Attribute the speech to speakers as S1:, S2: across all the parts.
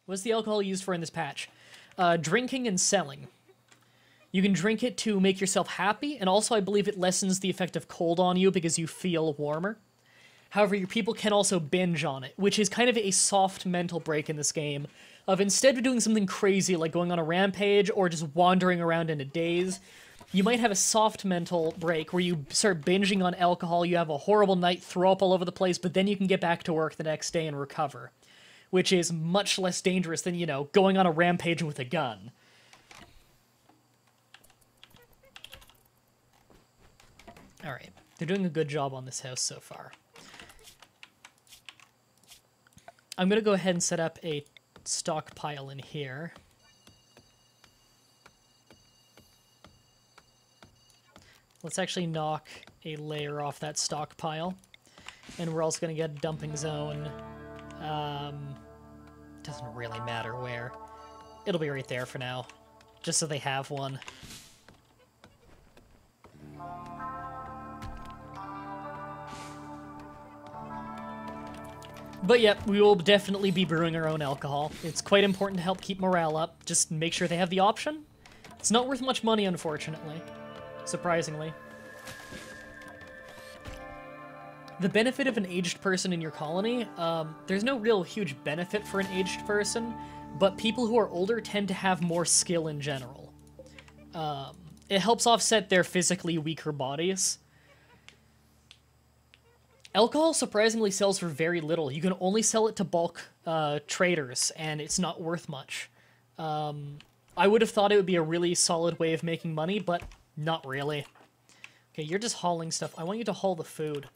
S1: What's the alcohol used for in this patch? Drinking and selling. You can drink it to make yourself happy, and also I believe it lessens the effect of cold on you because you feel warmer. However, your people can also binge on it, which is kind of a soft mental break in this game, of instead of doing something crazy like going on a rampage or just wandering around in a daze, you might have a soft mental break where you start binging on alcohol, you have a horrible night, throw up all over the place, but then you can get back to work the next day and recover, which is much less dangerous than, you know, going on a rampage with a gun. Alright, they're doing a good job on this house so far. I'm going to go ahead and set up a stockpile in here. Let's actually knock a layer off that stockpile. And we're also going to get a dumping zone. Doesn't really matter where. It'll be right there for now. Just so they have one. But yeah, we will definitely be brewing our own alcohol. It's quite important to help keep morale up. Just make sure they have the option. It's not worth much money, unfortunately. Surprisingly. The benefit of an aged person in your colony, there's no real huge benefit for an aged person, but people who are older tend to have more skill in general. It helps offset their physically weaker bodies. Alcohol surprisingly sells for very little. You can only sell it to bulk traders, and it's not worth much. I would have thought it would be a really solid way of making money, but not really. Okay, you're just hauling stuff. I want you to haul the food,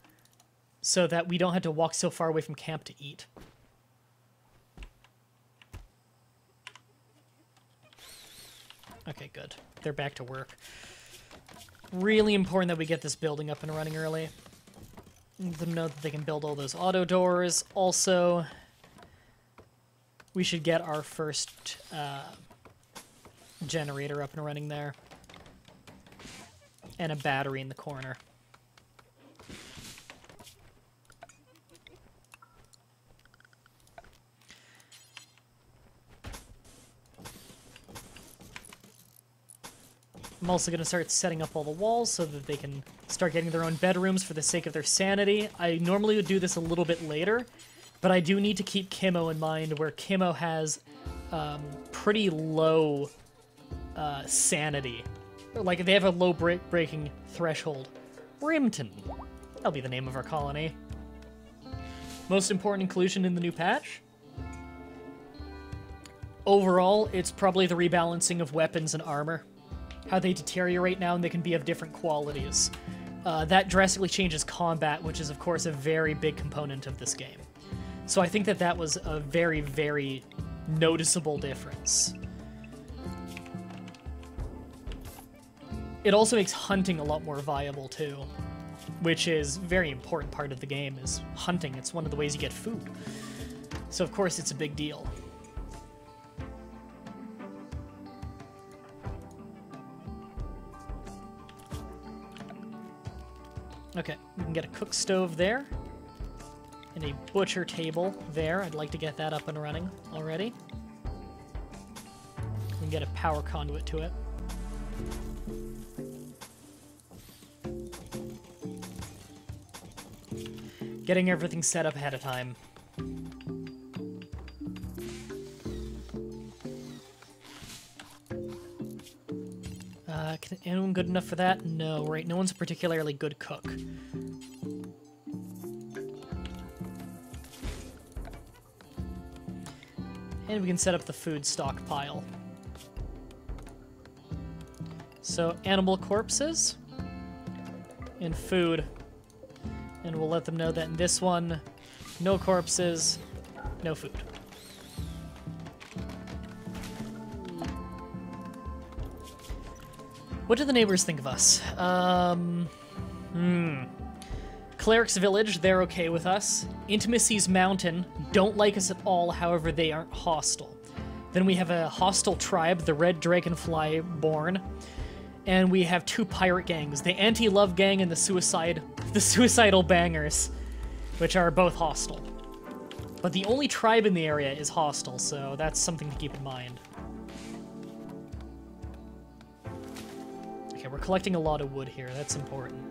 S1: so that we don't have to walk so far away from camp to eat. Okay, good. They're back to work. Really important that we get this building up and running early. Let them know that they can build all those auto doors. Also, we should get our first generator up and running there. And a battery in the corner. I'm also going to start setting up all the walls so that they can start getting their own bedrooms for the sake of their sanity. I normally would do this a little bit later, but I do need to keep Kimmo in mind, where Kimmo has pretty low sanity. Like, they have a low breaking threshold. Brimton. That'll be the name of our colony. Most important inclusion in the new patch? Overall, it's probably the rebalancing of weapons and armor. How they deteriorate now, and they can be of different qualities. That drastically changes combat, which is, of course, a very big component of this game. So I think that that was a very, very noticeable difference. It also makes hunting a lot more viable, too, which is a very important part of the game, is hunting. It's one of the ways you get food. So, of course, it's a big deal. Okay, we can get a cook stove there, and a butcher table there. I'd like to get that up and running already. We can get a power conduit to it. Getting everything set up ahead of time. Can anyone good enough for that? No, right? No one's a particularly good cook. And we can set up the food stockpile. So, animal corpses and food. And we'll let them know that in this one, no corpses, no food. What do the neighbors think of us? Cleric's Village, they're okay with us. Intimacy's Mountain, don't like us at all, however they aren't hostile. Then we have a hostile tribe, the Red Dragonfly Born. And we have two pirate gangs, the Anti-Love Gang and the Suicidal Bangers, which are both hostile. But the only tribe in the area is hostile, so that's something to keep in mind. Okay, we're collecting a lot of wood here. That's important.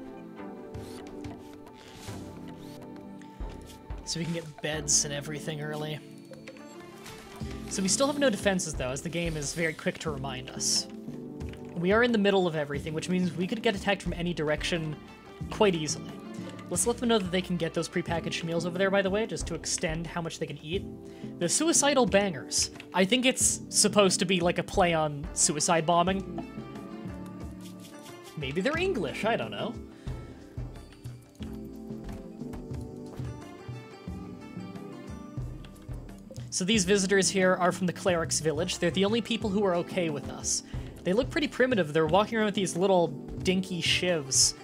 S1: So we can get beds and everything early. So we still have no defenses, though, as the game is very quick to remind us. We are in the middle of everything, which means we could get attacked from any direction quite easily. Let's let them know that they can get those prepackaged meals over there, by the way, just to extend how much they can eat. The suicidal bangers. I think it's supposed to be like a play on suicide bombing. Maybe they're English, I don't know. So these visitors here are from the cleric's village. They're the only people who are okay with us. They look pretty primitive. They're walking around with these little dinky shivs.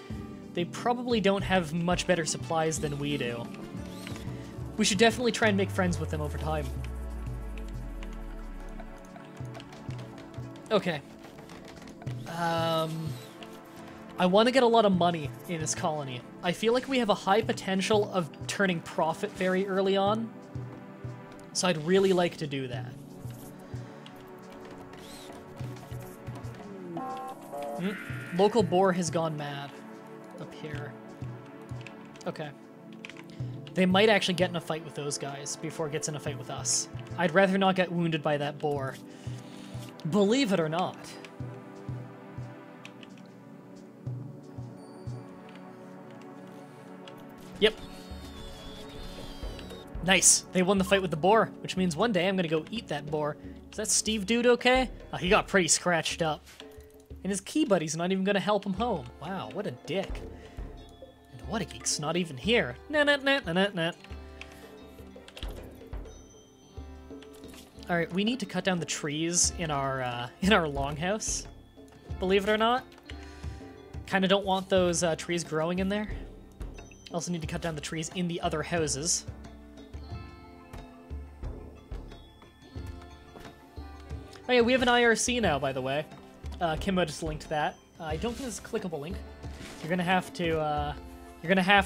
S1: They probably don't have much better supplies than we do. We should definitely try and make friends with them over time. Okay. I want to get a lot of money in this colony. I feel like we have a high potential of turning profit very early on. So I'd really like to do that. Local boar has gone mad up here. Okay. They might actually get in a fight with those guys before it gets in a fight with us. I'd rather not get wounded by that boar. Believe it or not. Yep. Nice. They won the fight with the boar, which means one day I'm gonna go eat that boar. Is that Steve dude okay? Oh, he got pretty scratched up. And his key buddy's not even gonna help him home. Wow, what a dick. And what a geek's not even here. Nah. Alright, we need to cut down the trees in our longhouse. Believe it or not. Kinda don't want those trees growing in there. Also need to cut down the trees in the other houses. Oh yeah, we have an IRC now, by the way. Kimbo just linked that. I don't think it's a clickable link. You're gonna have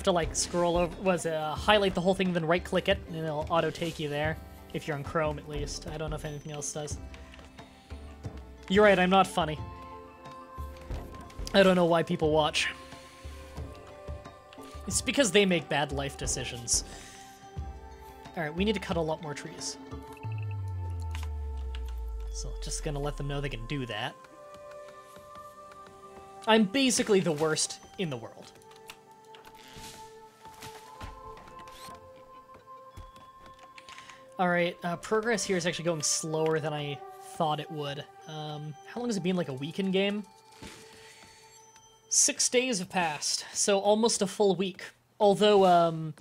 S1: to like scroll over, highlight the whole thing, then right-click it, and it'll auto-take you there. If you're on Chrome, at least. I don't know if anything else does. You're right, I'm not funny. I don't know why people watch. It's because they make bad life decisions. Alright, we need to cut a lot more trees. So, just gonna let them know they can do that. I'm basically the worst in the world. Alright, progress here is actually going slower than I thought it would. How long has it been, like a week in game? 6 days have passed, so almost a full week. Although,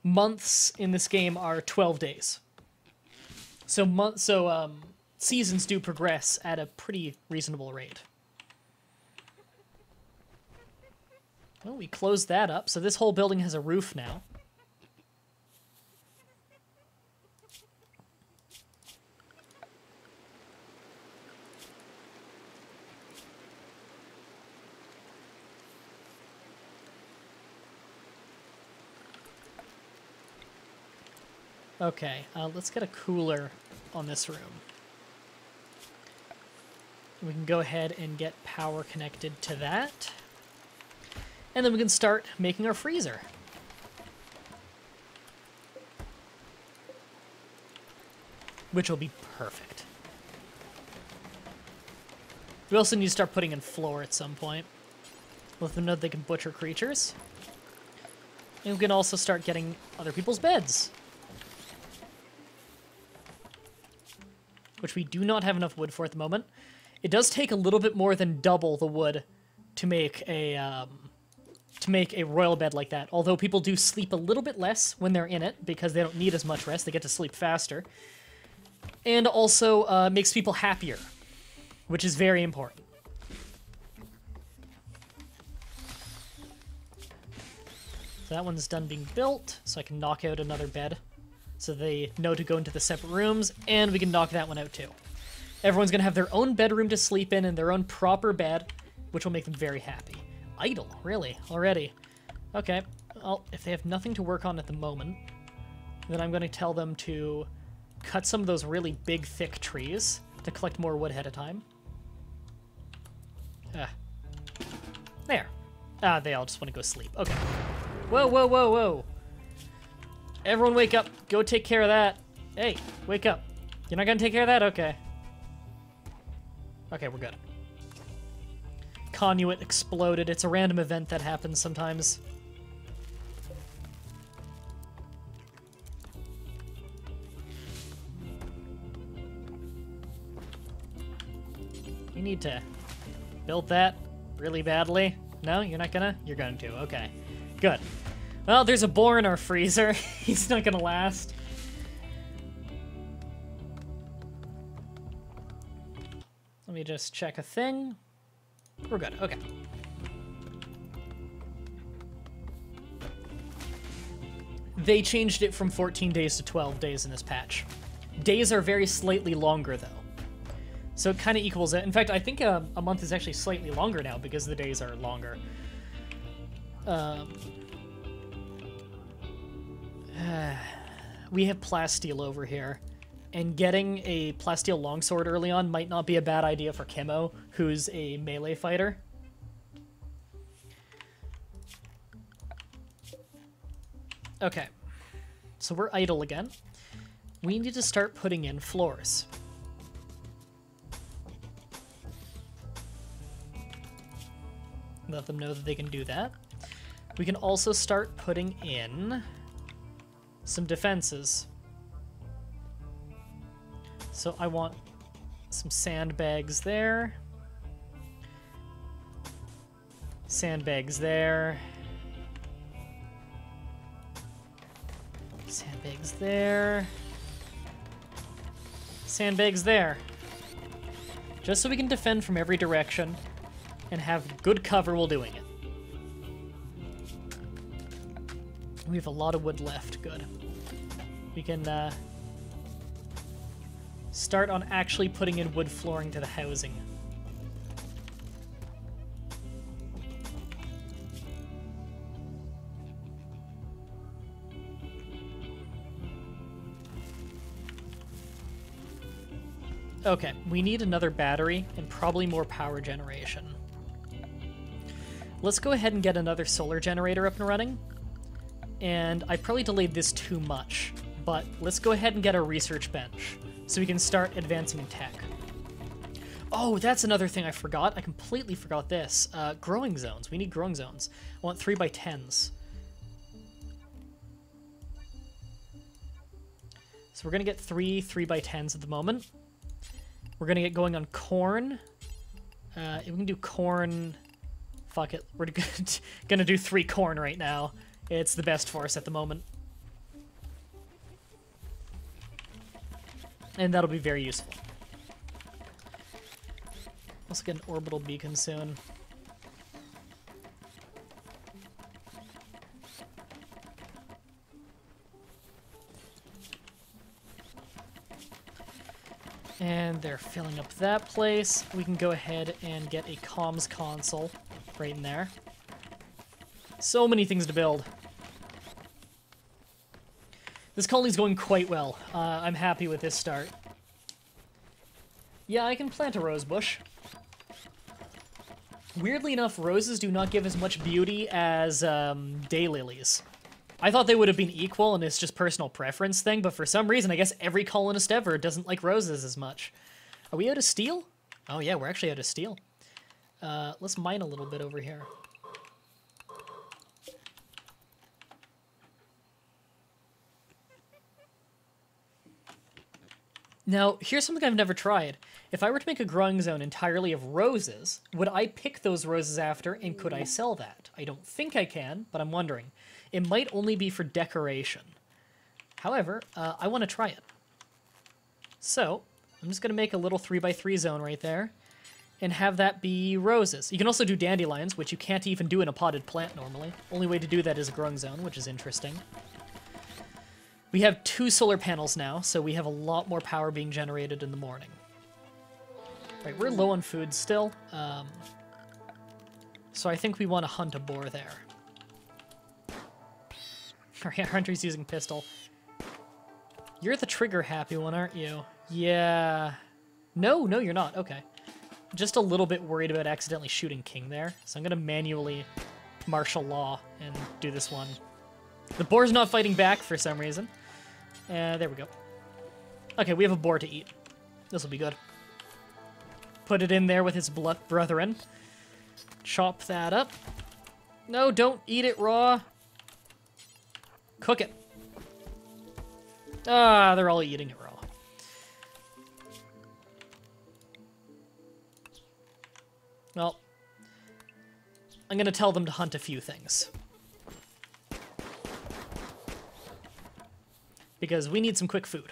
S1: months in this game are 12 days. So, seasons do progress at a pretty reasonable rate. Well, we closed that up, so this whole building has a roof now. Okay, let's get a cooler on this room. We can go ahead and get power connected to that. And then we can start making our freezer. Which will be perfect. We also need to start putting in floor at some point. Let them know that they can butcher creatures. And we can also start getting other people's beds. Which we do not have enough wood for at the moment. It does take a little bit more than double the wood to make a royal bed like that. Although people do sleep a little bit less when they're in it because they don't need as much rest. They get to sleep faster. And also makes people happier, which is very important. So that one's done being built, so I can knock out another bed. So they know to go into the separate rooms, and we can knock that one out too. Everyone's gonna have their own bedroom to sleep in and their own proper bed, which will make them very happy. Idle, really, already. Okay, well, if they have nothing to work on at the moment, Then I'm going to tell them to cut some of those really big, thick trees to collect more wood ahead of time. There. They all just want to go sleep. Okay. Whoa, whoa, whoa, whoa. Everyone wake up. Go take care of that. Hey, wake up. You're not going to take care of that? Okay. Okay, we're good. Conduit exploded. It's a random event that happens sometimes. You need to build that really badly. No, you're not gonna? You're going to. Okay. Good. Well, there's a boar in our freezer. He's not gonna last. Let me just check a thing. We're good. Okay. They changed it from 14 days to 12 days in this patch. Days are very slightly longer, though. So it kind of equals it. In fact, I think a month is actually slightly longer now because the days are longer. We have plasteel over here. And getting a plasteel longsword early on might not be a bad idea for Kimmo, who's a melee fighter. Okay. So we're idle again. We need to start putting in floors. Let them know that they can do that. We can also start putting in some defenses. So I want some sandbags there. Sandbags there. Sandbags there. Sandbags there. Just so we can defend from every direction and have good cover while doing it. We have a lot of wood left. Good. We can start on actually putting in wood flooring to the housing. Okay, we need another battery and probably more power generation. Let's go ahead and get another solar generator up and running. And I probably delayed this too much, but let's go ahead and get a research bench so we can start advancing in tech. Oh, that's another thing I forgot. I completely forgot this. Growing zones. We need growing zones. I want 3x10s. So we're going to get 3x10s at the moment. We're going to get going on corn. If we can do corn... Fuck it. We're going to do 3 corn right now. It's the best for us at the moment. And that'll be very useful. Also get an orbital beacon soon. And they're filling up that place. We can go ahead and get a comms console right in there. So many things to build. This colony's going quite well. I'm happy with this start. Yeah, I can plant a rose bush. Weirdly enough, roses do not give as much beauty as daylilies. I thought they would have been equal, and it's just personal preference thing, but for some reason, I guess every colonist ever doesn't like roses as much. Are we out of steel? Oh yeah, we're actually out of steel. Let's mine a little bit over here. Now, here's something I've never tried. If I were to make a growing zone entirely of roses, would I pick those roses after, and could I sell that? I don't think I can, but I'm wondering. It might only be for decoration. However, I want to try it. So, I'm just going to make a little 3x3 zone right there, and have that be roses. You can also do dandelions, which you can't even do in a potted plant normally. Only way to do that is a growing zone, which is interesting. We have 2 solar panels now, so we have a lot more power being generated in the morning. Right, we're low on food still, so I think we want to hunt a boar there. Our hunter's using pistol. You're the trigger happy one, aren't you? Yeah. No, you're not. Okay. Just a little bit worried about accidentally shooting King there, so I'm gonna manually martial law and do this one. The boar's not fighting back for some reason. There we go. Okay, we have a boar to eat. This will be good. Put it in there with his brethren. Chop that up. No, don't eat it raw. Cook it. Ah, they're all eating it raw. Well, I'm gonna tell them to hunt a few things. Because we need some quick food.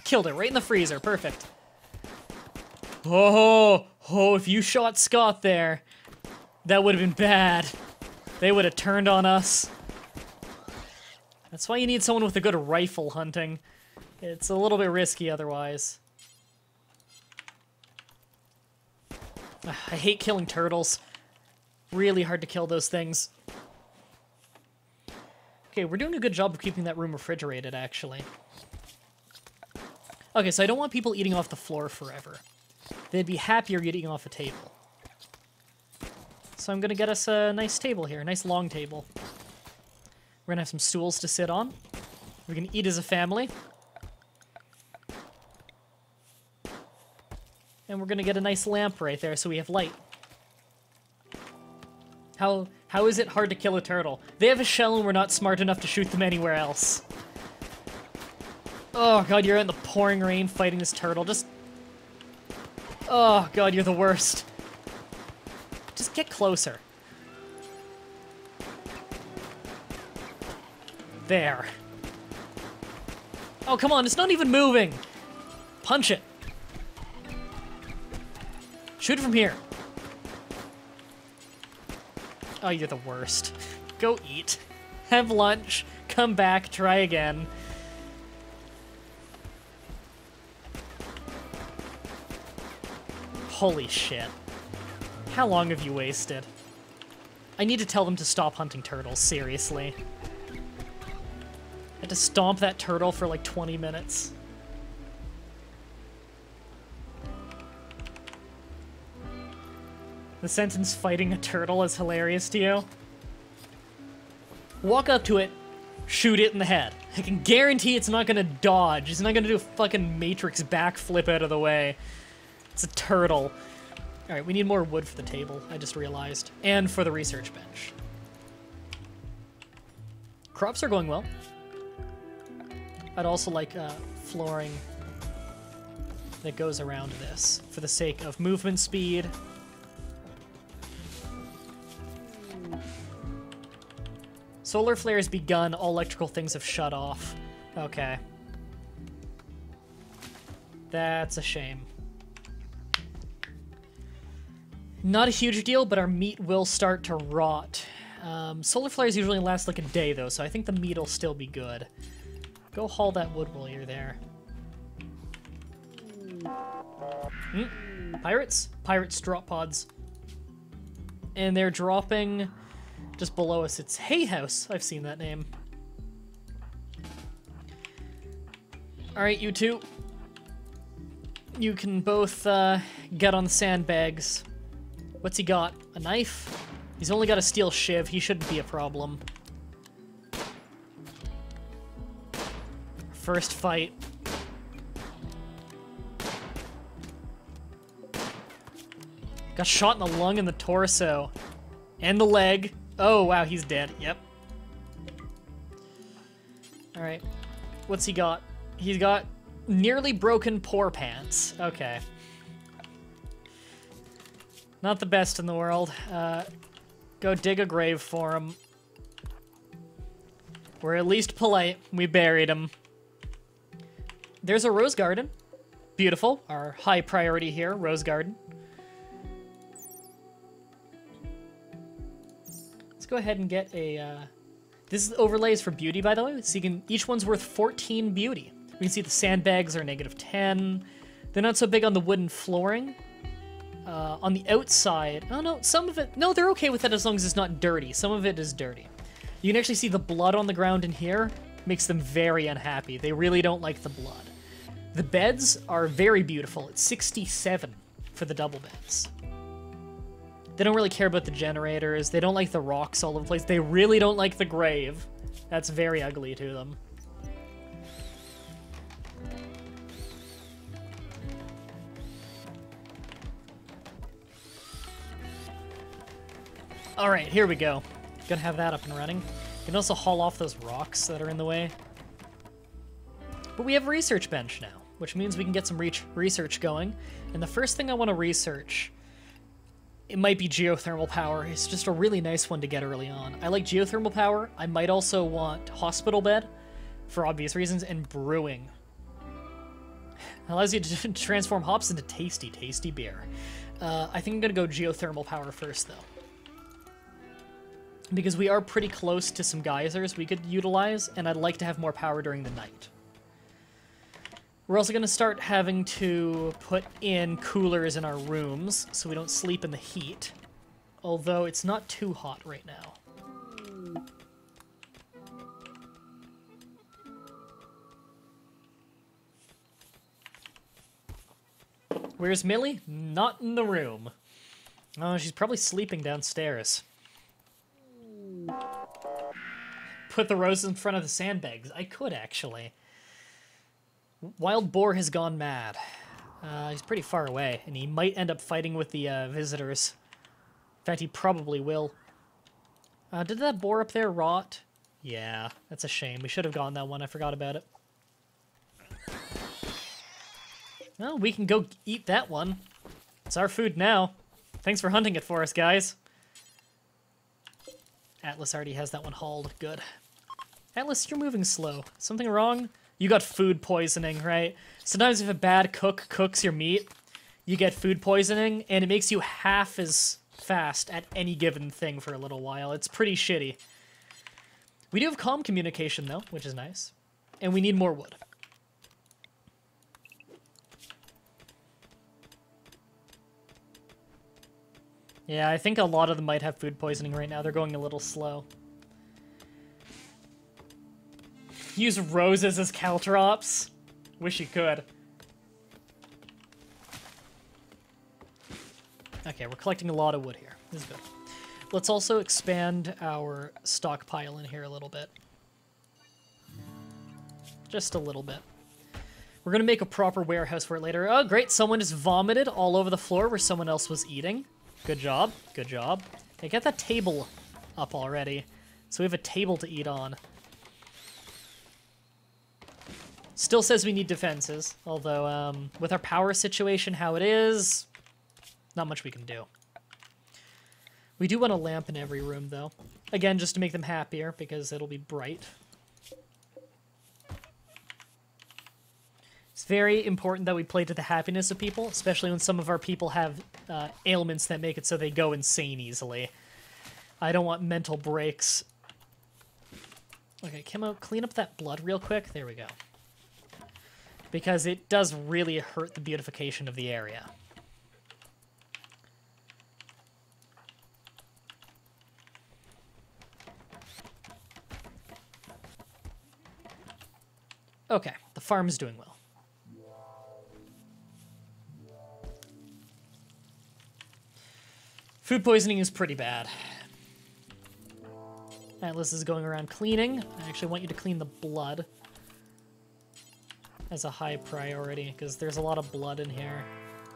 S1: Killed it right in the freezer, perfect. Oh, if you shot Scott there, that would have been bad. They would have turned on us. That's why you need someone with a good rifle hunting. It's a little bit risky otherwise. I hate killing turtles. Really hard to kill those things. Okay, we're doing a good job of keeping that room refrigerated, actually. Okay, so I don't want people eating off the floor forever. They'd be happier eating off a table. So I'm gonna get us a nice table here, a nice long table. We're gonna have some stools to sit on. We can eat as a family. And we're gonna get a nice lamp right there so we have light. How is it hard to kill a turtle? They have a shell and we're not smart enough to shoot them anywhere else. Oh god, you're in the pouring rain fighting this turtle. Oh god, you're the worst. Just get closer. There. Oh, come on, it's not even moving. Punch it. Shoot it from here. Oh, you're the worst. Go eat. Have lunch. Come back. Try again. Holy shit. How long have you wasted? I need to tell them to stop hunting turtles, seriously. I had to stomp that turtle for like 20 minutes. The sentence fighting a turtle is hilarious to you. Walk up to it, shoot it in the head. I can guarantee it's not gonna dodge. It's not gonna do a fucking Matrix backflip out of the way. It's a turtle. Alright, we need more wood for the table, I just realized. And for the research bench. Crops are going well. I'd also like flooring that goes around this for the sake of movement speed. Solar flare has begun, all electrical things have shut off. Okay. That's a shame. Not a huge deal, but our meat will start to rot. Solar flares usually last like a day, though, so I think the meat will still be good. Go haul that wood while you're there. Pirates? Pirates drop pods. And they're dropping just below us. It's Hay House. I've seen that name. Alright, you two. You can both get on the sandbags. What's he got? A knife? He's only got a steel shiv. He shouldn't be a problem. First fight. Got shot in the lung and the torso. And the leg. Oh, wow, he's dead. Yep. Alright. What's he got? He's got nearly broken poor pants. Okay. Not the best in the world. Go dig a grave for him. We're at least polite. We buried him. There's a rose garden. Beautiful. Our high priority here, rose garden. Let's go ahead and get a... This is overlays for beauty, by the way. So you can... Each one's worth 14 beauty. We can see the sandbags are -10. They're not so big on the wooden flooring. On the outside... Oh, no, some of it... No, they're okay with it as long as it's not dirty. Some of it is dirty. You can actually see the blood on the ground in here makes them very unhappy. They really don't like the blood. The beds are very beautiful. It's 67 for the double beds. They don't really care about the generators. They don't like the rocks all over the place. They really don't like the grave. That's very ugly to them. Alright, here we go. Gonna have that up and running. You can also haul off those rocks that are in the way. But we have a research bench now, which means we can get some research going. And the first thing I want to research, it might be geothermal power. It's just a really nice one to get early on. I like geothermal power. I might also want hospital bed, for obvious reasons, and brewing. Allows you to transform hops into tasty, tasty beer. I think I'm going to go geothermal power first, though. Because we are pretty close to some geysers we could utilize, and I'd like to have more power during the night. We're also going to start having to put in coolers in our rooms so we don't sleep in the heat. Although it's not too hot right now. Where's Millie? Not in the room. Oh, she's probably sleeping downstairs. Put the roses in front of the sandbags. I could, actually. Wild boar has gone mad. He's pretty far away, and he might end up fighting with the visitors. In fact, he probably will. Did that boar up there rot? Yeah, that's a shame. We should have gotten that one. I forgot about it. Well, we can go eat that one. It's our food now. Thanks for hunting it for us, guys. Atlas already has that one hauled. Good. Atlas, you're moving slow. Something wrong? You got food poisoning, right? Sometimes if a bad cook cooks your meat, you get food poisoning, and it makes you half as fast at any given thing for a little while. It's pretty shitty. We do have comm communication, though, which is nice. And we need more wood. Yeah, I think a lot of them might have food poisoning right now. They're going a little slow. Use roses as caltrops. Wish you could. Okay, we're collecting a lot of wood here. This is good. Let's also expand our stockpile in here a little bit. Just a little bit. We're going to make a proper warehouse for it later. Oh, great. Someone just vomited all over the floor where someone else was eating. Good job. Good job. Okay, get that table up already. So we have a table to eat on. Still says we need defenses, although with our power situation how it is, not much we can do. We do want a lamp in every room, though. Again, just to make them happier, because it'll be bright. It's very important that we play to the happiness of people, especially when some of our people have ailments that make it so they go insane easily. I don't want mental breaks. Okay, Kimmo, clean up that blood real quick. There we go. Because it does really hurt the beautification of the area. Okay, the farm's doing well. Food poisoning is pretty bad. Atlas is going around cleaning. I actually want you to clean the blood as a high priority, because there's a lot of blood in here.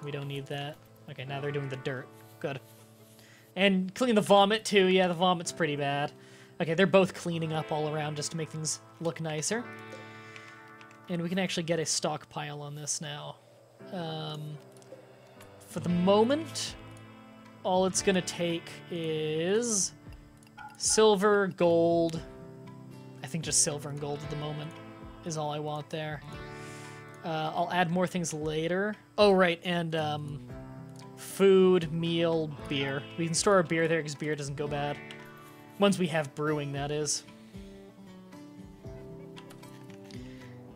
S1: We don't need that. Okay, now they're doing the dirt. Good. And clean the vomit, too. Yeah, the vomit's pretty bad. Okay, they're both cleaning up all around just to make things look nicer. And we can actually get a stockpile on this now. For the moment, all it's going to take is silver, gold. I think just silver and gold at the moment is all I want there. I'll add more things later. Oh, right, and food, meal, beer. We can store our beer there because beer doesn't go bad. Once we have brewing, that is.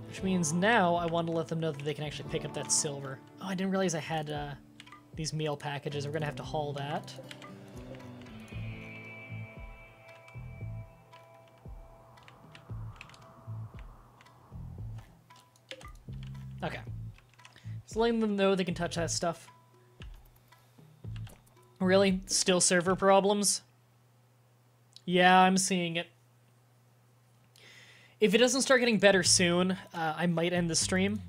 S1: Which means now I want to let them know that they can actually pick up that silver. Oh, I didn't realize I had these meal packages. We're going to have to haul that. Okay. Just letting them know they can touch that stuff. Really? Still server problems? Yeah, I'm seeing it. If it doesn't start getting better soon, I might end the stream.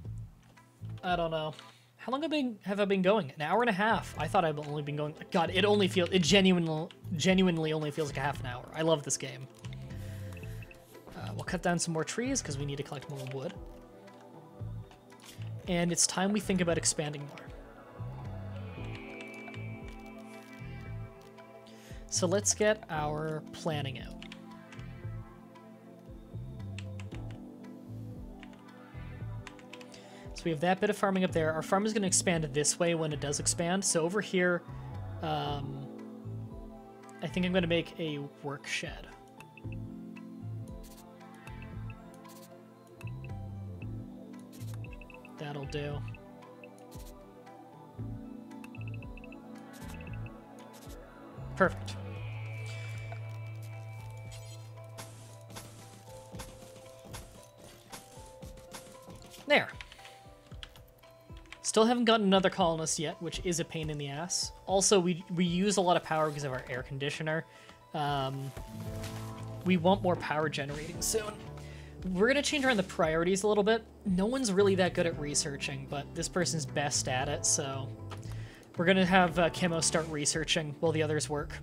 S1: I don't know. How long have I been going? An hour and a half. I thought I've only been going... God, it genuinely only feels like a half an hour. I love this game. We'll cut down some more trees because we need to collect more wood. And it's time we think about expanding more. So let's get our planning out. So we have that bit of farming up there. Our farm is going to expand this way when it does expand. So over here, I think I'm going to make a work shed. That'll do. Perfect. There. Still haven't gotten another colonist yet, which is a pain in the ass. Also, we use a lot of power because of our air conditioner. We want more power generating soon. We're going to change around the priorities a little bit. No one's really that good at researching, but this person's best at it, so we're going to have Chemo start researching while the others work.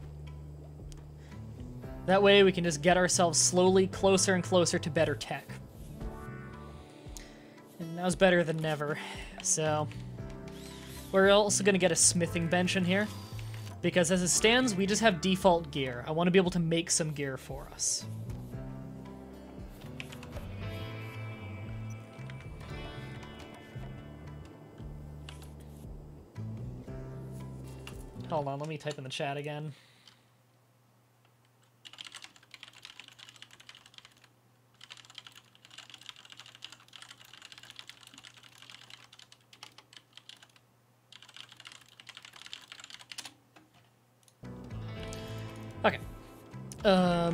S1: That way we can just get ourselves slowly closer and closer to better tech. And now's better than never. So we're also going to get a smithing bench in here, because as it stands, we just have default gear. I want to be able to make some gear for us. Hold on, let me type in the chat again. Okay. Alright,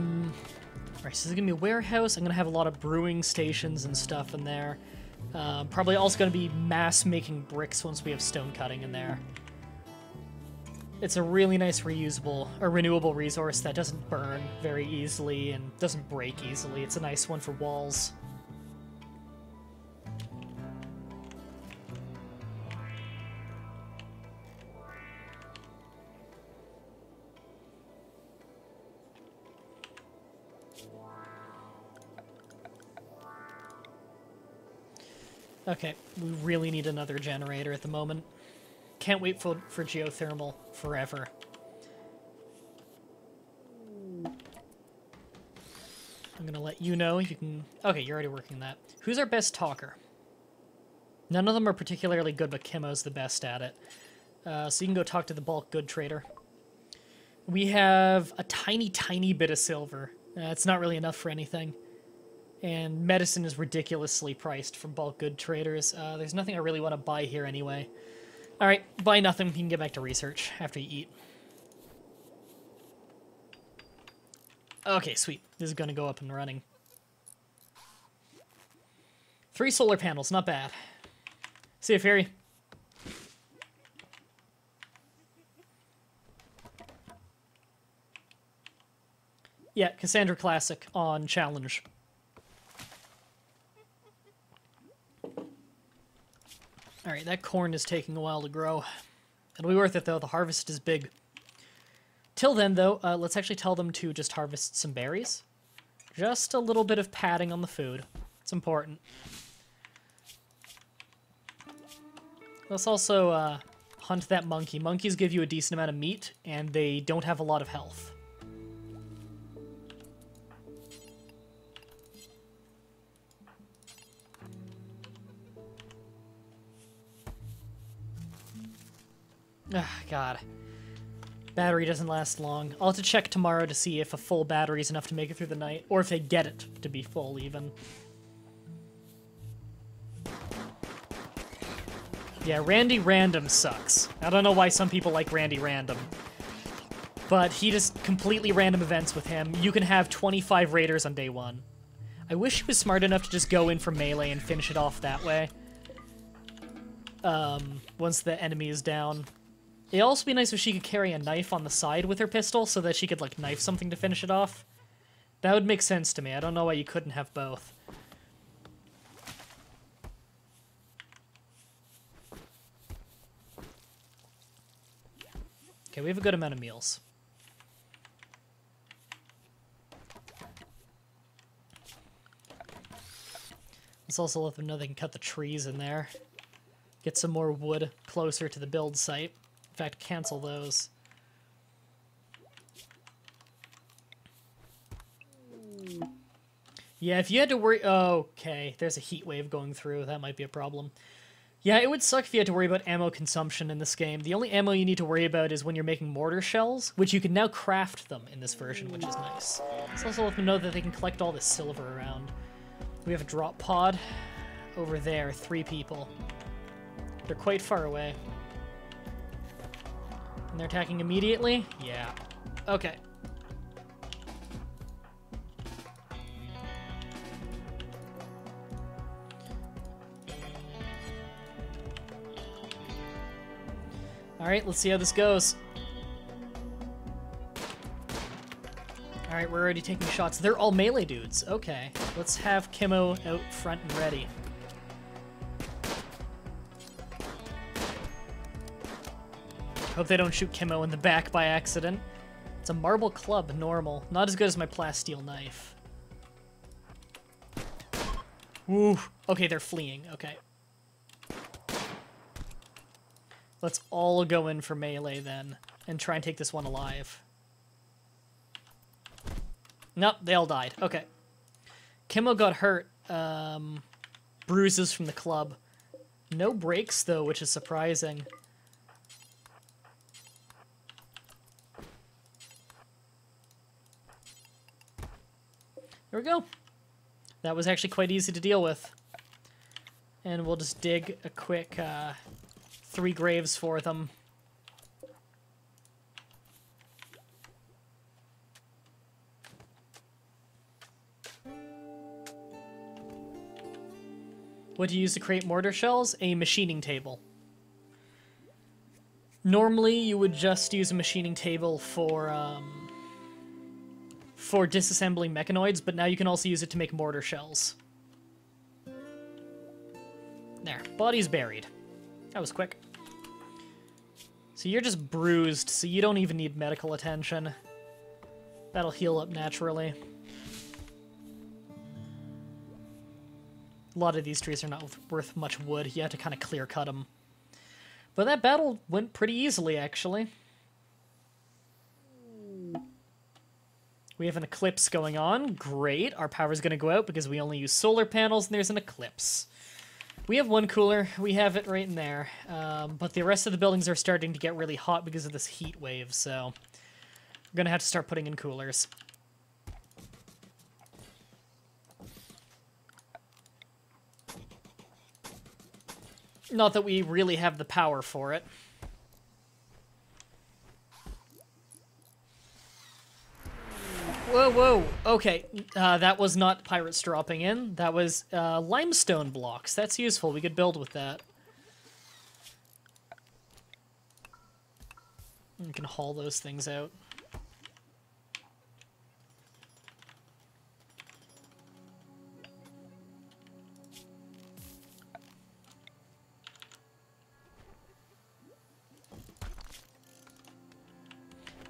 S1: so this is gonna be a warehouse. I'm gonna have a lot of brewing stations and stuff in there. Probably also gonna be mass making bricks once we have stone cutting in there. It's a really nice reusable or renewable resource that doesn't burn very easily and doesn't break easily. It's a nice one for walls. Okay, we really need another generator at the moment. Can't wait for geothermal forever. I'm gonna let you know. You can... Okay, you're already working that. Who's our best talker? None of them are particularly good, but Chemo's the best at it. So you can go talk to the bulk good trader. We have a tiny, tiny bit of silver. It's not really enough for anything. And medicine is ridiculously priced from bulk good traders. There's nothing I really want to buy here anyway. Alright, buy nothing. You can get back to research after you eat. Okay, sweet. This is going to go up and running. 3 solar panels, not bad. See you, Fairy. Yeah, Cassandra Classic on Challenge. Alright, that corn is taking a while to grow. It'll be worth it, though. The harvest is big. Till then, though, let's actually tell them to just harvest some berries. Just a little bit of padding on the food. It's important. Let's also hunt that monkey. Monkeys give you a decent amount of meat, and they don't have a lot of health. Ah, God. Battery doesn't last long. I'll have to check tomorrow to see if a full battery is enough to make it through the night, or if they get it to be full, even. Yeah, Randy Random sucks. I don't know why some people like Randy Random. But he just completely random events with him. You can have 25 raiders on day 1. I wish he was smart enough to just go in for melee and finish it off that way. once the enemy is down. It'd also be nice if she could carry a knife on the side with her pistol so that she could, like, knife something to finish it off. That would make sense to me. I don't know why you couldn't have both. Okay, we have a good amount of meals. Let's also let them know they can cut the trees in there. Get some more wood closer to the build site. In fact, cancel those. Yeah, if you had to worry... Oh, okay, there's a heat wave going through. That might be a problem. Yeah, it would suck if you had to worry about ammo consumption in this game. The only ammo you need to worry about is when you're making mortar shells, which you can now craft them in this version, which is nice. Let's also let them know that they can collect all this silver around. We have a drop pod over there, 3 people. They're quite far away. And they're attacking immediately? Yeah. Okay. Alright, let's see how this goes. Alright, we're already taking shots. They're all melee dudes. Okay. Let's have Kimmo out front and ready. Hope they don't shoot Kimmo in the back by accident. It's a marble club, normal. Not as good as my plasteel knife. Woo. Okay, they're fleeing. Okay. Let's all go in for melee then, and try and take this one alive. Nope, they all died. Okay. Kimmo got hurt. Bruises from the club. No breaks, though, which is surprising. There we go. That was actually quite easy to deal with. And we'll just dig a quick 3 graves for them. What do you use to create mortar shells? A machining table. Normally, you would just use a machining table for disassembling mechanoids, but now you can also use it to make mortar shells. There, body's buried. That was quick. So you're just bruised, so you don't even need medical attention. That'll heal up naturally. A lot of these trees are not worth much wood. You have to kind of clear cut them. But that battle went pretty easily, actually. We have an eclipse going on. Great. Our power's going to go out because we only use solar panels and there's an eclipse. We have one cooler. We have it right in there. But the rest of the buildings are starting to get really hot because of this heat wave, so we're going to have to start putting in coolers. Not that we really have the power for it. Whoa, whoa. Okay, that was not pirates dropping in. That was limestone blocks. That's useful. We could build with that. We can haul those things out.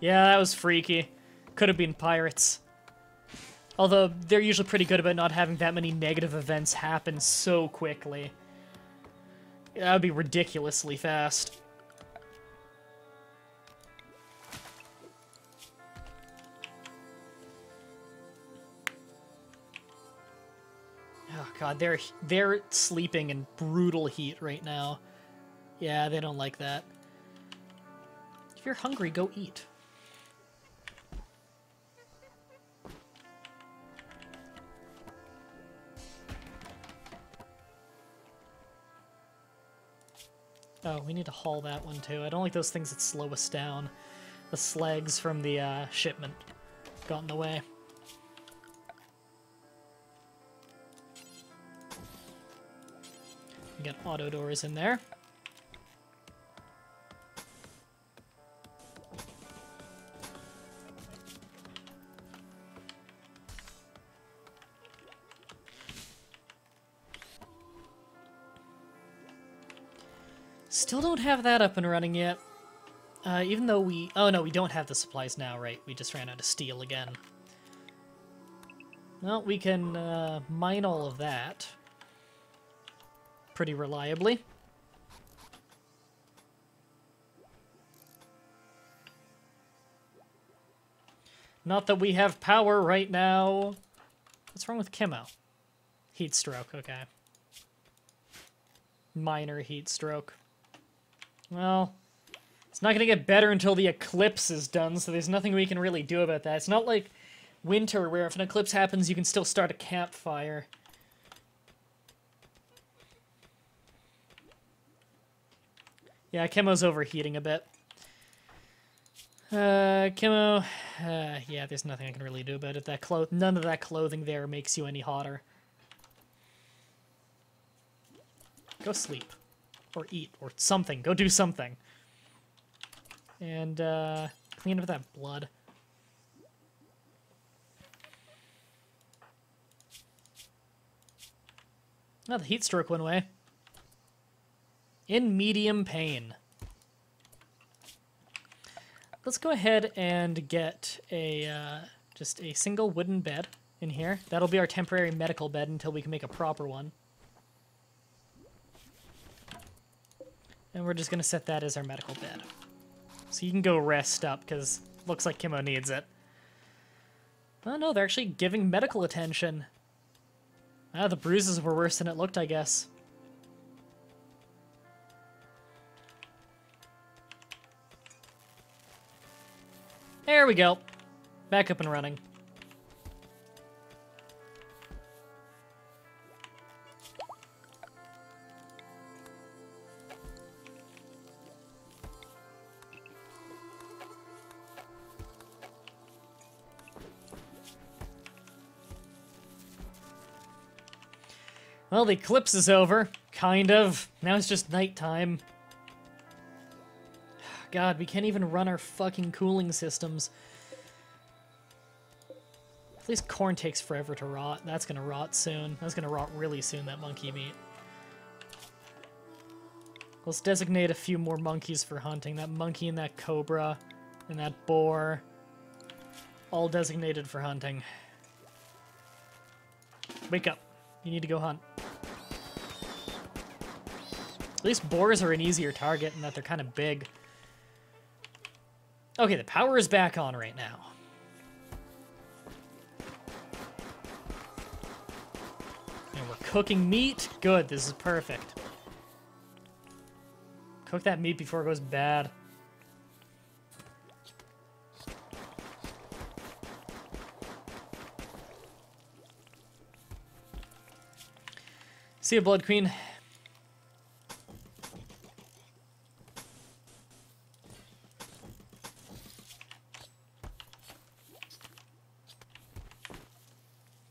S1: Yeah, that was freaky. Could have been pirates. Although, they're usually pretty good about not having that many negative events happen so quickly. That would be ridiculously fast. Oh god, they're sleeping in brutal heat right now. Yeah, they don't like that. If you're hungry, go eat. Oh, we need to haul that one too. I don't like those things that slow us down. The slags from the shipment got in the way. We got auto doors in there. Still don't have that up and running yet. Even though we... Oh, no, we don't have the supplies now, right? We just ran out of steel again. Well, we can mine all of that pretty reliably. Not that we have power right now. What's wrong with Chemo? Heat stroke, okay. Minor heat stroke. Well, it's not going to get better until the eclipse is done, so there's nothing we can really do about that. It's not like winter, where if an eclipse happens, you can still start a campfire. Yeah, Chemo's overheating a bit. Chemo, yeah, there's nothing I can really do about it. None of that clothing there makes you any hotter. Go sleep. Or eat, or something. Go do something. And, clean up that blood. Oh, the heat stroke went away. In medium pain. Let's go ahead and get a, just a single wooden bed in here. That'll be our temporary medical bed until we can make a proper one. And we're just going to set that as our medical bed. So you can go rest up, because looks like Chemo needs it. Oh no, they're actually giving medical attention. Ah, the bruises were worse than it looked, I guess. There we go. Back up and running. Well, the eclipse is over. Kind of. Now it's just nighttime. God, we can't even run our fucking cooling systems. At least corn takes forever to rot. That's gonna rot soon. That's gonna rot really soon, that monkey meat. Let's designate a few more monkeys for hunting. That monkey and that cobra and that boar. All designated for hunting. Wake up. You need to go hunt. At least boars are an easier target in that they're kind of big. Okay, the power is back on right now. And we're cooking meat. Good, this is perfect. Cook that meat before it goes bad. See ya, Blood Queen.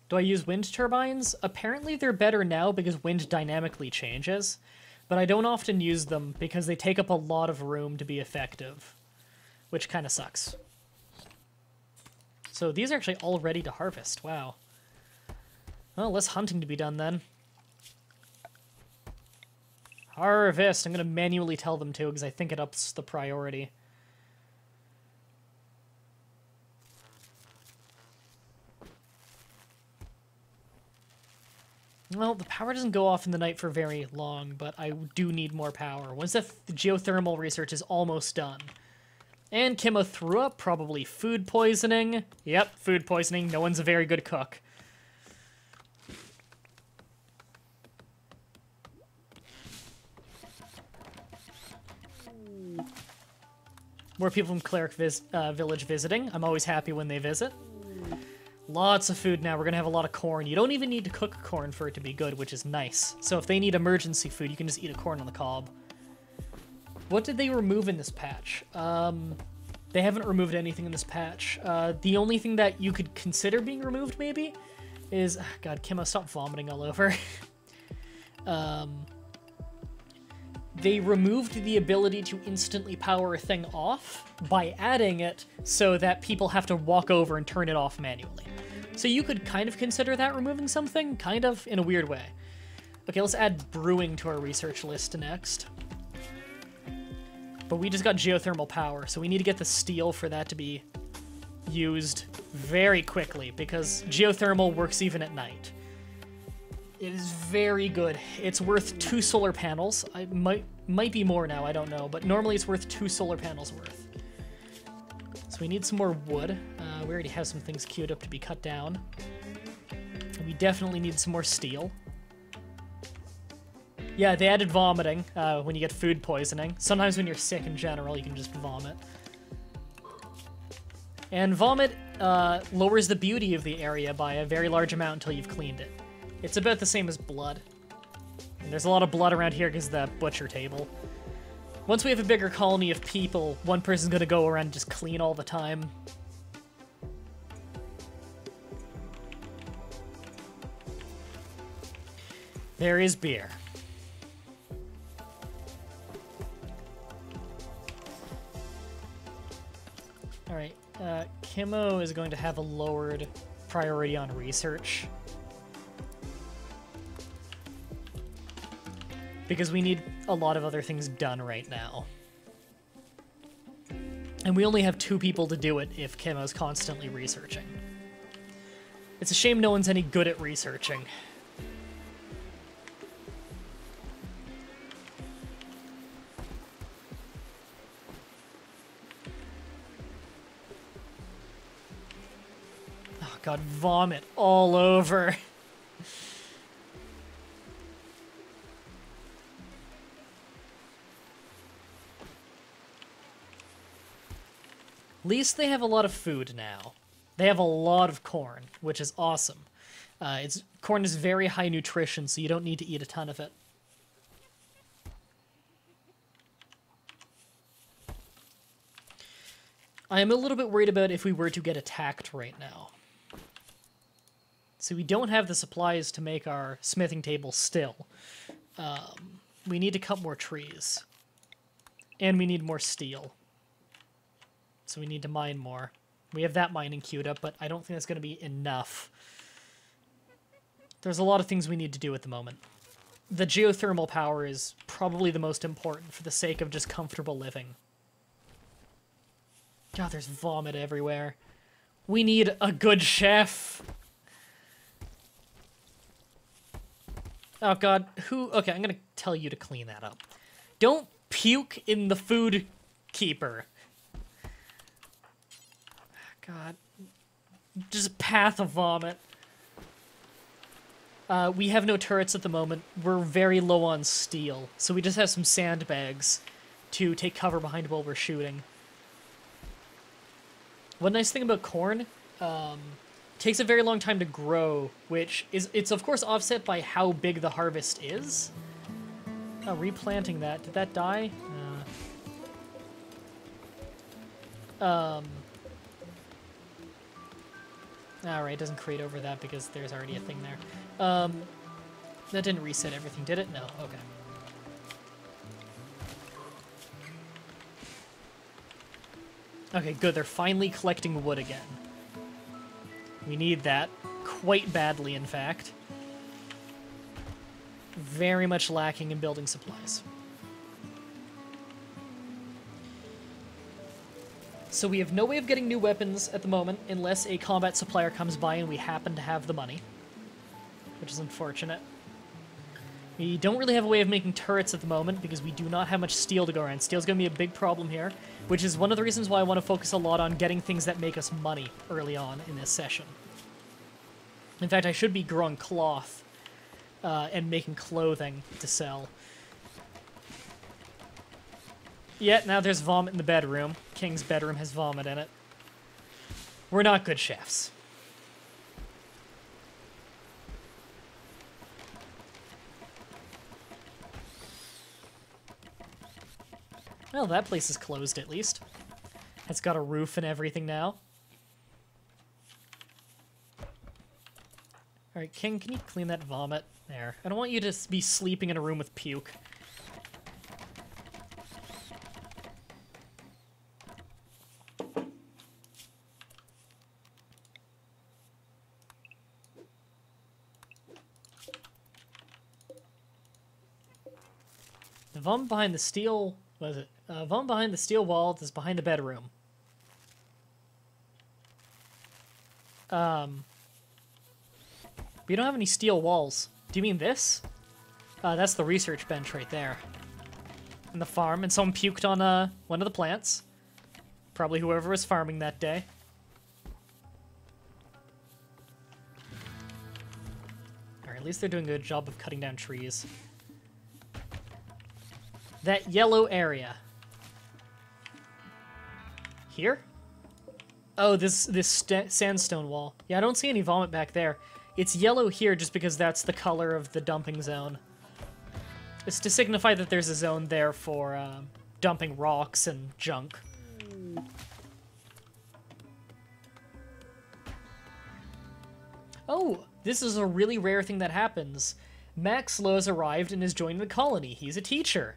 S1: Do I use wind turbines? Apparently they're better now because wind dynamically changes, but I don't often use them because they take up a lot of room to be effective, which kind of sucks. So these are actually all ready to harvest. Wow. Well, less hunting to be done then. Harvest! I'm going to manually tell them to because I think it ups the priority. Well, the power doesn't go off in the night for very long, but I do need more power. Once the geothermal research is almost done. And Chemo threw up, probably food poisoning. Yep, food poisoning. No one's a very good cook. More people from Cleric Village visiting. I'm always happy when they visit. Lots of food now. We're going to have a lot of corn. You don't even need to cook corn for it to be good, which is nice. So if they need emergency food, you can just eat a corn on the cob. What did they remove in this patch? They haven't removed anything in this patch. The only thing that you could consider being removed, maybe, is... God, Chemo, stop vomiting all over. They removed the ability to instantly power a thing off by adding it so that people have to walk over and turn it off manually. So you could kind of consider that removing something, kind of, in a weird way. Okay, let's add brewing to our research list next. But we just got geothermal power, so we need to get the steel for that to be used very quickly, because geothermal works even at night. It is very good. It's worth 2 solar panels. I might be more now, I don't know, but normally it's worth 2 solar panels worth. So we need some more wood. We already have some things queued up to be cut down. And we definitely need some more steel. Yeah, they added vomiting when you get food poisoning. Sometimes when you're sick in general, you can just vomit. And vomit lowers the beauty of the area by a very large amount until you've cleaned it. It's about the same as blood. And there's a lot of blood around here because of the butcher table. Once we have a bigger colony of people, one person's gonna go around and just clean all the time. There is beer. Alright, Kimmo is going to have a lowered priority on research. Because we need a lot of other things done right now. And we only have 2 people to do it if Kimmo's constantly researching. It's a shame no one's any good at researching. Oh god, vomit all over. At least they have a lot of food now. They have a lot of corn, which is awesome. Corn is very high nutrition, so you don't need to eat a ton of it. I am a little bit worried about if we were to get attacked right now. So we don't have the supplies to make our smithing table still. We need to cut more trees. And we need more steel. So we need to mine more. We have that mining queued up, but I don't think that's going to be enough. There's a lot of things we need to do at the moment. The geothermal power is probably the most important for the sake of just comfortable living. God, there's vomit everywhere. We need a good chef. Oh god, who... Okay, I'm gonna tell you to clean that up. Don't puke in the food keeper. God. Just path of vomit. We have no turrets at the moment. We're very low on steel, so we just have some sandbags to take cover behind while we're shooting. One nice thing about corn, takes a very long time to grow, which is, it's of course offset by how big the harvest is. Replanting that, did that die? Alright, doesn't create over that because there's already a thing there. That didn't reset everything, did it? No, okay. Okay, good, they're finally collecting wood again. We need that. Quite badly, in fact. Very much lacking in building supplies. So we have no way of getting new weapons at the moment, unless a combat supplier comes by and we happen to have the money. Which is unfortunate. We don't really have a way of making turrets at the moment, because we do not have much steel to go around. Steel's going to be a big problem here, which is one of the reasons why I want to focus a lot on getting things that make us money early on in this session. In fact, I should be growing cloth and making clothing to sell. Yeah, now there's vomit in the bedroom. King's bedroom has vomit in it. We're not good chefs. Well, that place is closed at least. It's got a roof and everything now. Alright, King, can you clean that vomit? There. I don't want you to be sleeping in a room with puke. The vomit behind the steel, what is it? Vomit behind the steel wall that's behind the bedroom. We don't have any steel walls. Do you mean this? That's the research bench right there. In the farm, and someone puked on one of the plants. Probably whoever was farming that day. Alright, at least they're doing a good job of cutting down trees. That yellow area. Here? Oh, this sandstone wall. Yeah, I don't see any vomit back there. It's yellow here just because that's the color of the dumping zone. It's to signify that there's a zone there for dumping rocks and junk. Oh, this is a really rare thing that happens. Max Lowe has arrived and has joined the colony. He's a teacher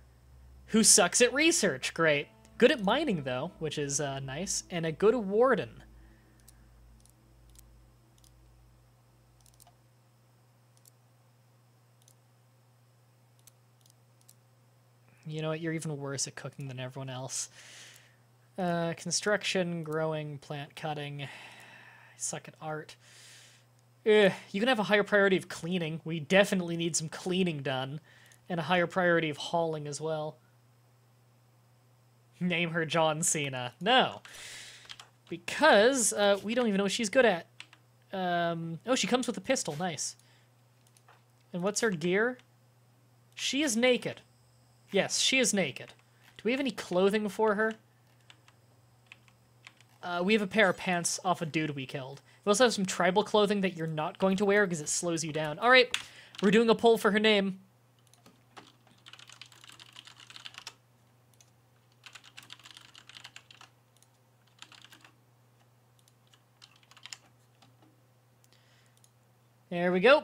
S1: who sucks at research. Great. Good at mining, though, which is nice, and a good warden. You know what? You're even worse at cooking than everyone else. Construction, growing, plant cutting. I suck at art. You can have a higher priority of cleaning. We definitely need some cleaning done. And a higher priority of hauling as well. Name her John Cena. No. Because we don't even know what she's good at. Oh, she comes with a pistol. Nice. And what's her gear? She is naked. Yes, she is naked. Do we have any clothing for her? We have a pair of pants off a dude we killed. We also have some tribal clothing that you're not going to wear because it slows you down. Alright, we're doing a poll for her name. There we go.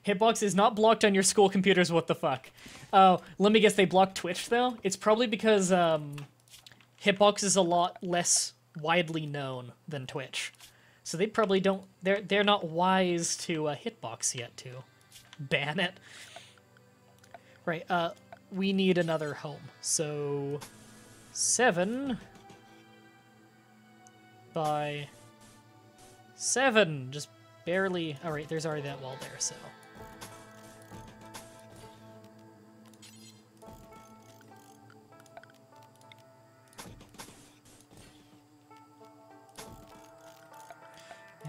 S1: Hitbox is not blocked on your school computers, what the fuck? Oh, let me guess, they blocked Twitch, though? It's probably because, Hitbox is a lot less widely known than Twitch. So they probably don't... They're not wise to, Hitbox yet to ban it. Right, we need another home. So... 7... by... 7! Just barely... Alright, there's already that wall there, so...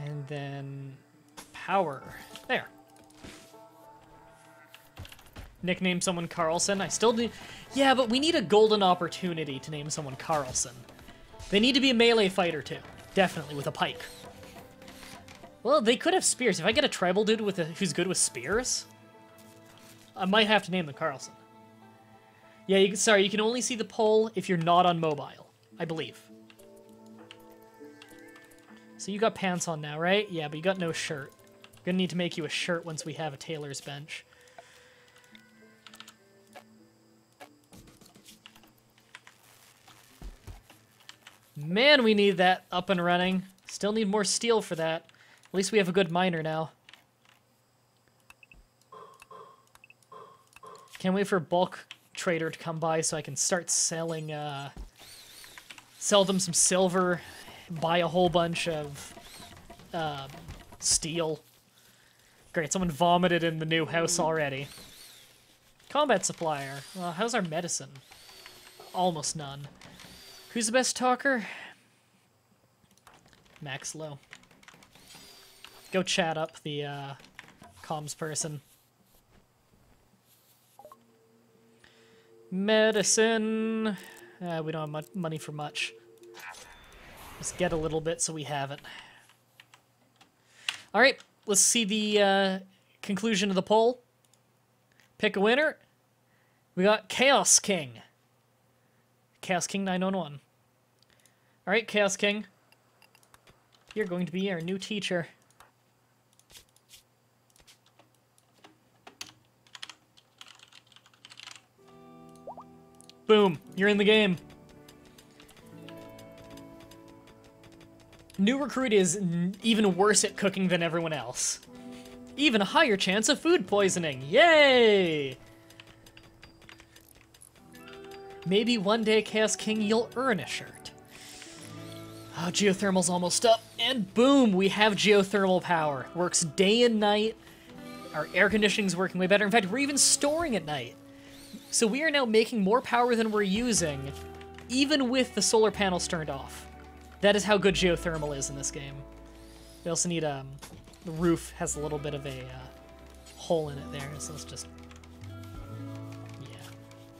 S1: And then power. There. Nickname someone Carlson. I still do. Yeah, but we need a golden opportunity to name someone Carlson. They need to be a melee fighter too. Definitely with a pike. Well, they could have spears. If I get a tribal dude with who's good with spears, I might have to name them Carlson. Yeah, sorry, you can only see the poll if you're not on mobile, I believe. So you got pants on now, right? Yeah, but you got no shirt. We're gonna need to make you a shirt once we have a tailor's bench. Man, we need that up and running. Still need more steel for that. At least we have a good miner now. Can't wait for a bulk trader to come by so I can start selling, sell them some silver, buy a whole bunch of steel. Great, someone vomited in the new house already. Combat supplier. Well, how's our medicine? Almost none. Who's the best talker? Max Lowe. Go chat up the comms person. Medicine. We don't have money for much. Let's get a little bit so we have it. All right, let's see the conclusion of the poll. Pick a winner. We got Chaos King. Chaos King 911. All right, Chaos King. You're going to be our new teacher. Boom, you're in the game. New recruit is even worse at cooking than everyone else. Even a higher chance of food poisoning. Yay! Maybe one day, Chaos King, you'll earn a shirt. Oh, geothermal's almost up. And boom, we have geothermal power. Works day and night. Our air conditioning's working way better. In fact, we're even storing at night. So we are now making more power than we're using, even with the solar panels turned off. That is how good geothermal is in this game. We also need, the roof has a little bit of a hole in it there, so let's just...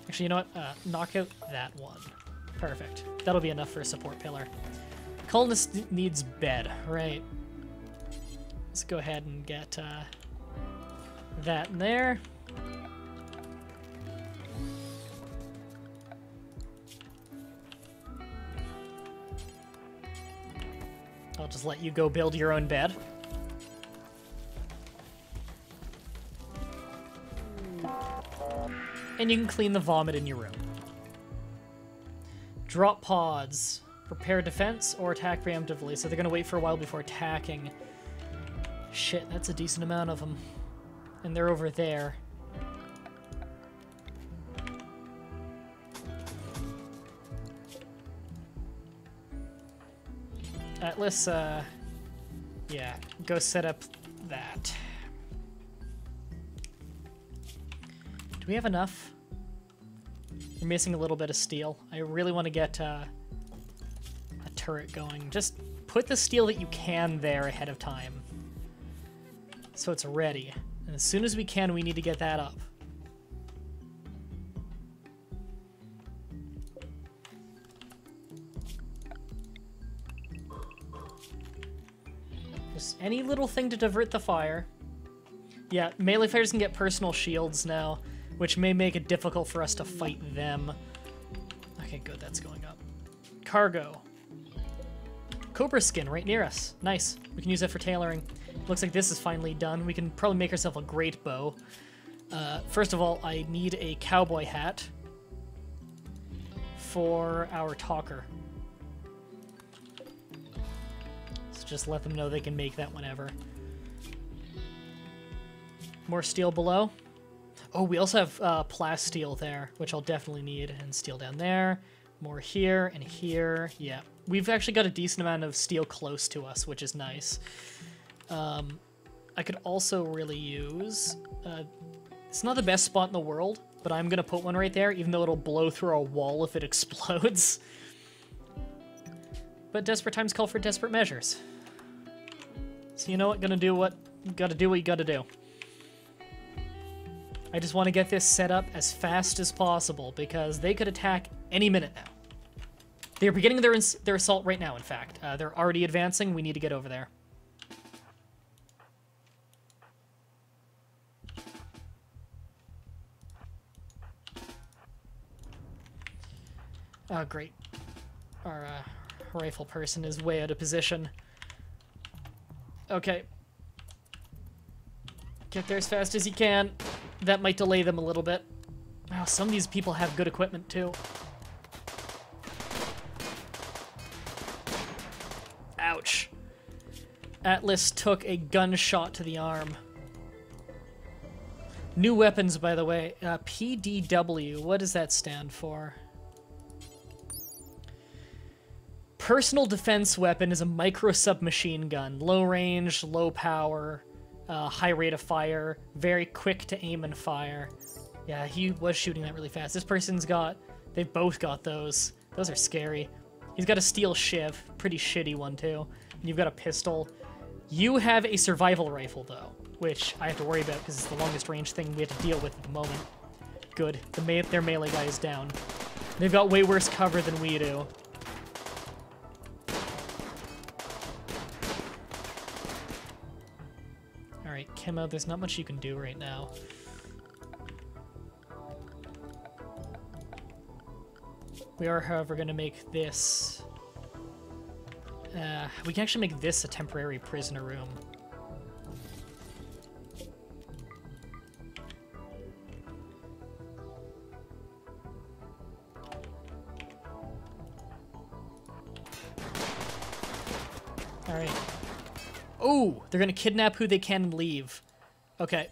S1: Actually, you know what? Knock out that one. Perfect. That'll be enough for a support pillar. Colonist needs bed, right? Let's go ahead and get that in there. I'll just let you go build your own bed. And you can clean the vomit in your room. Drop pods. Prepare defense or attack preemptively. So they're going to wait for a while before attacking. Shit, that's a decent amount of them. And they're over there. Let's, yeah, go set up that. Do we have enough? We're missing a little bit of steel. I really want to get a turret going. Just put the steel that you can there ahead of time, so it's ready. And as soon as we can, we need to get that up. Just any little thing to divert the fire. Yeah, melee fighters can get personal shields now, which may make it difficult for us to fight them. Okay, good, that's going up. Cargo. Cobra skin right near us. Nice. We can use that for tailoring. Looks like this is finally done. We can probably make ourselves a great bow. First of all, I need a cowboy hat for our talker. So just let them know they can make that whenever. More steel below. Oh, we also have plasteel there, which I'll definitely need, and steel down there. More here and here. Yeah, we've actually got a decent amount of steel close to us, which is nice. I could also really use... it's not the best spot in the world, but I'm going to put one right there, even though it'll blow through a wall if it explodes. But desperate times call for desperate measures. So you know what? Gotta do what you gotta do. I just want to get this set up as fast as possible, because they could attack any minute now. They're beginning their assault right now, in fact. They're already advancing. We need to get over there. Oh, great. Our rifle person is way out of position. Okay. Get there as fast as you can. That might delay them a little bit. Wow, some of these people have good equipment, too. Ouch. Atlas took a gunshot to the arm. New weapons, by the way. PDW, what does that stand for? Personal defense weapon is a micro submachine gun. Low range, low power, high rate of fire, very quick to aim and fire. Yeah, he was shooting that really fast. This person's got... They've both got those. Those are scary. He's got a steel shiv. Pretty shitty one, too. And you've got a pistol. You have a survival rifle, though, which I have to worry about because it's the longest range thing we have to deal with at the moment. Good. Their melee guy is down. They've got way worse cover than we do. Alright, Chemo, there's not much you can do right now. We are, however, going to make this... we can actually make this a temporary prisoner room. Alright. Oh, they're going to kidnap who they can and leave. Okay.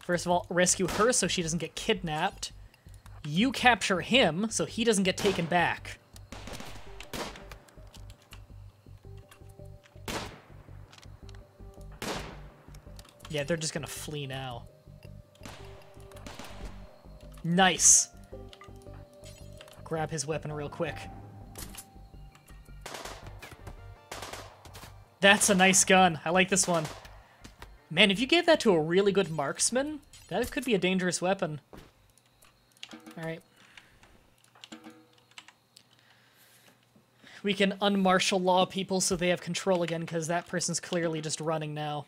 S1: First of all, rescue her so she doesn't get kidnapped. You capture him so he doesn't get taken back. Yeah, they're just gonna flee now. Nice. Grab his weapon real quick. That's a nice gun. I like this one. Man, if you gave that to a really good marksman, that could be a dangerous weapon. Alright. We can unmartial law people so they have control again, because that person's clearly just running now.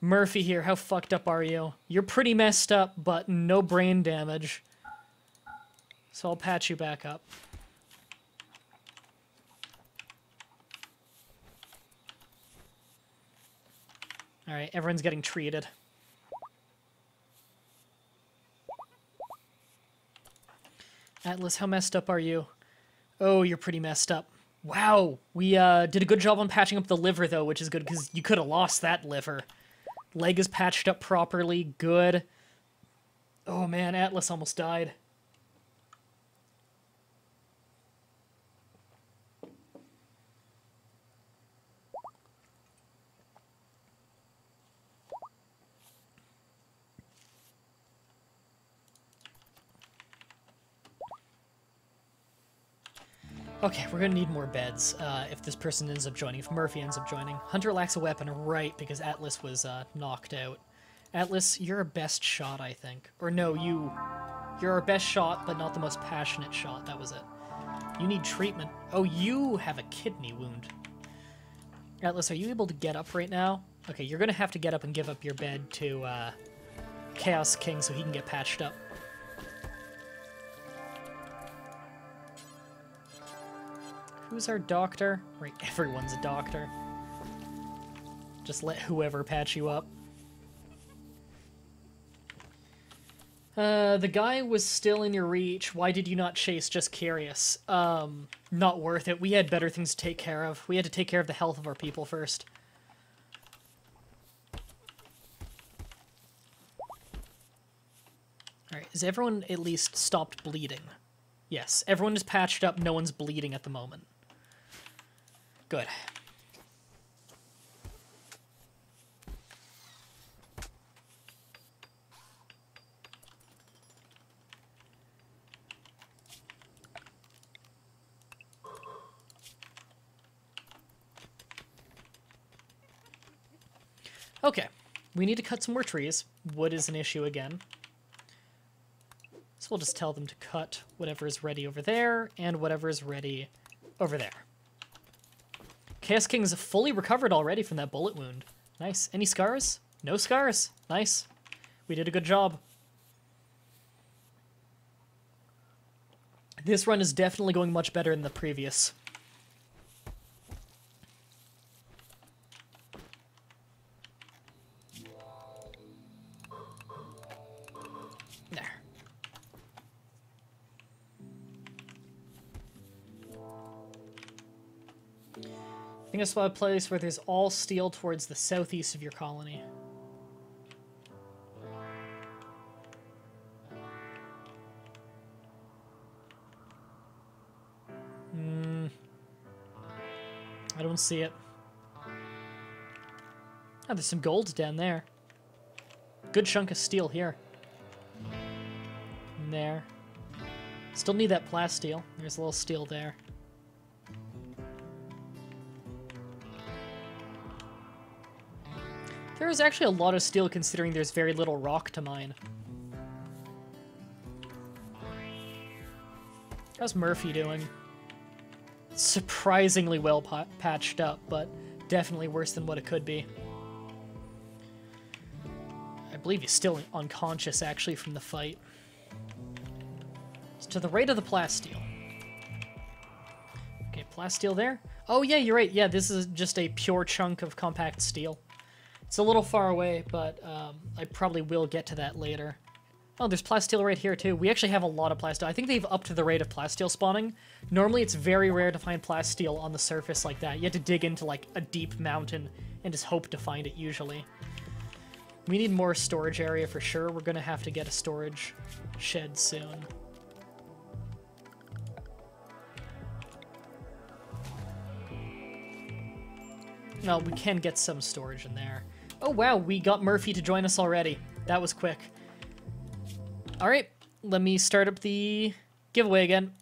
S1: Murphy here, how fucked up are you? You're pretty messed up, but no brain damage. So I'll patch you back up. Alright, everyone's getting treated. Atlas, how messed up are you? Oh, you're pretty messed up. Wow, we did a good job on patching up the liver, though, which is good, because you could have lost that liver. Leg is patched up properly, good. Oh man, Atlas almost died. Okay, we're gonna need more beds if this person ends up joining, if Murphy ends up joining. Hunter lacks a weapon, right, because Atlas was knocked out. Atlas, you're our best shot, I think. Or no, you're our best shot, but not the most passionate shot. That was it. You need treatment. Oh, you have a kidney wound. Atlas, are you able to get up right now? Okay, you're gonna have to get up and give up your bed to Chaos King so he can get patched up. Who's our doctor? Right, everyone's a doctor. Just let whoever patch you up. The guy was still in your reach. Why did you not chase? Just curious. Not worth it. We had better things to take care of. We had to take care of the health of our people first. Alright, has everyone at least stopped bleeding? Yes, everyone is patched up. No one's bleeding at the moment. Good. Okay, we need to cut some more trees. Wood is an issue again. So we'll just tell them to cut whatever is ready over there, and whatever is ready over there. Chaos King's fully recovered already from that bullet wound. Nice. Any scars? No scars. Nice. We did a good job. This run is definitely going much better than the previous. There. I think I saw a place where there's all steel towards the southeast of your colony. I don't see it. Oh, there's some gold down there. Good chunk of steel here. And there. Still need that plasteel. There's a little steel there. There is actually a lot of steel considering there's very little rock to mine. How's Murphy doing? Surprisingly well patched up, but definitely worse than what it could be. I believe he's still unconscious, actually, from the fight. It's to the right of the plasteel. Okay, plasteel there. Oh, yeah, you're right. Yeah, this is just a pure chunk of compact steel. It's a little far away, but I probably will get to that later. Oh, there's plasteel right here, too. We actually have a lot of plasteel. I think they've upped the rate of plasteel spawning. Normally, it's very rare to find plasteel on the surface like that. You have to dig into, like, a deep mountain and just hope to find it, usually. We need more storage area for sure. We're gonna have to get a storage shed soon. No, we can get some storage in there. Oh wow, we got Murphy to join us already. That was quick. Alright, let me start up the giveaway again.